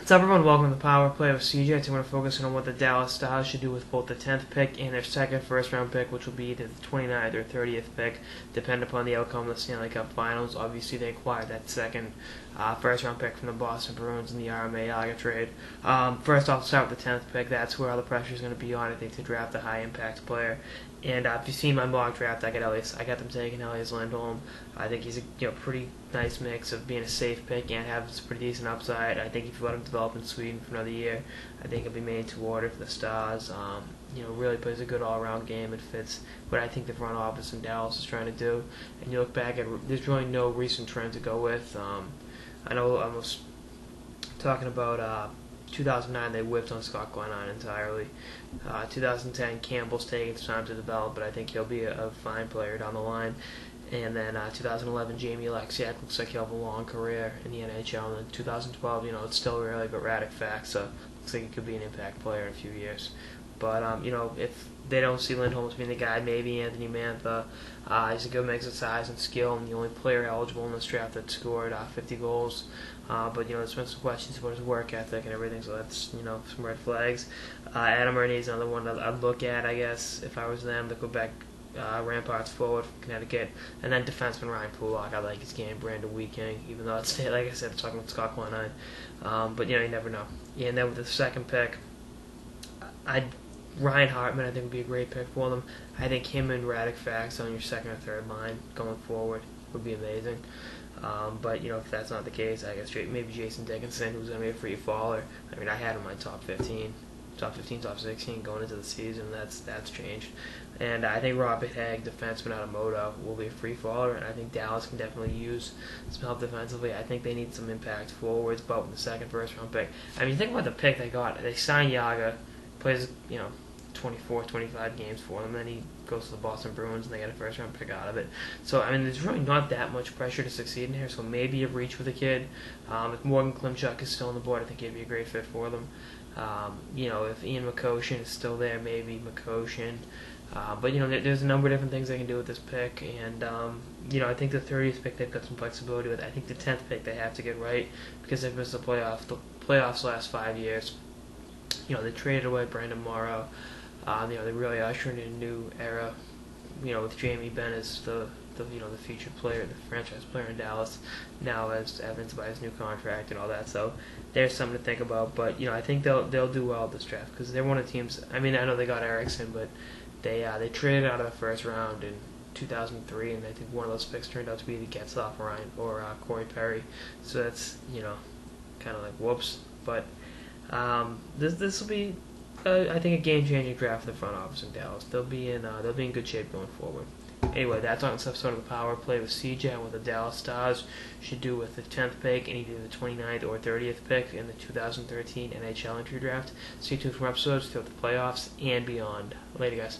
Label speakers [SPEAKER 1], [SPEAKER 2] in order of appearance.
[SPEAKER 1] What's up, everyone? Welcome to the Power Play with CJ. Today we're focusing on what the Dallas Stars should do with both the 10th pick and their second first-round pick, which will be either the 29th or 30th pick, depending upon the outcome of the Stanley Cup Finals. Obviously, they acquired that second first-round pick from the Boston Bruins in the RMA trade. First off, start with the 10th pick. That's where all the pressure is going to be on, I think, to draft a high-impact player. And if you've seen my mock draft, I got them taking Lindholm. I think he's a pretty nice mix of being a safe pick and having some pretty decent upside. I think if you let him develop in Sweden for another year, I think he'll be made to order for the Stars. Really plays a good all-around game and fits what I think the front office in Dallas is trying to do. And you look back at, there's really no recent trend to go with. I know I was talking about 2009, they whipped on Scott Glennon entirely. 2010, Campbell's taking some time to develop, but I think he'll be a fine player down the line. And then 2011, Jamie Alexiak looks like he'll have a long career in the NHL. And then 2012, it's still really but erratic facts, so looks like he could be an impact player in a few years. But, if they don't see Lindholm as being the guy, maybe Anthony Mantha. He's a good mix of size and skill, and the only player eligible in this draft that scored 50 goals. But there's been some questions about his work ethic and everything, so that's, some red flags. Adam Ernie's another one that I'd look at, I guess, if I was them, the Quebec Ramparts forward from Connecticut. And then defenseman Ryan Pulak. I like his game. Brandon Weeking, even though it's, like I said, it's talking about Scott Glennon. But, you never know. Yeah, and then with the second pick, Ryan Hartman, I think, would be a great pick for them. I think him and Radek Fax on your second or third line going forward would be amazing. But, if that's not the case, I guess maybe Jason Dickinson, who's going to be a free faller. I mean, I had him in my top 15, top 16 going into the season. That's changed. And I think Robert Hagg, defenseman out of Modo, will be a free faller, and I think Dallas can definitely use some help defensively. I think they need some impact forwards, but with the second first-round pick. I mean, think about the pick they got. They signed Yaga, plays, 24, 25 games for them, then he goes to the Boston Bruins and they get a first-round pick out of it. So, I mean, there's really not that much pressure to succeed in here, so maybe a reach with a kid. If Morgan Klimchuk is still on the board, I think he'd be a great fit for them. If Ian McCoshen is still there, maybe McCoshen. But, there's a number of different things they can do with this pick, and, I think the 30th pick they've got some flexibility with. I think the 10th pick they have to get right because they've missed the playoffs the last 5 years. They traded away Brandon Morrow. They're really ushering in a new era, with Jamie Benn as the featured player, the franchise player in Dallas, now as evidenced by his new contract and all that. So there's something to think about. But, I think they'll do well this draft because they're one of the teams. I mean, I know they got Erickson, but they traded out of the first round in 2003, and I think one of those picks turned out to be the Getzlaf or Corey Perry. So that's, kind of like whoops. But this will be, I think, a game-changing draft for the front office in Dallas. They'll be in good shape going forward. Anyway, that's on this episode of the Power Play with CJ and what the Dallas Stars should do with the 10th pick and either the 29th or 30th pick in the 2013 NHL entry draft. Stay tuned for more episodes throughout the playoffs and beyond. Later, guys.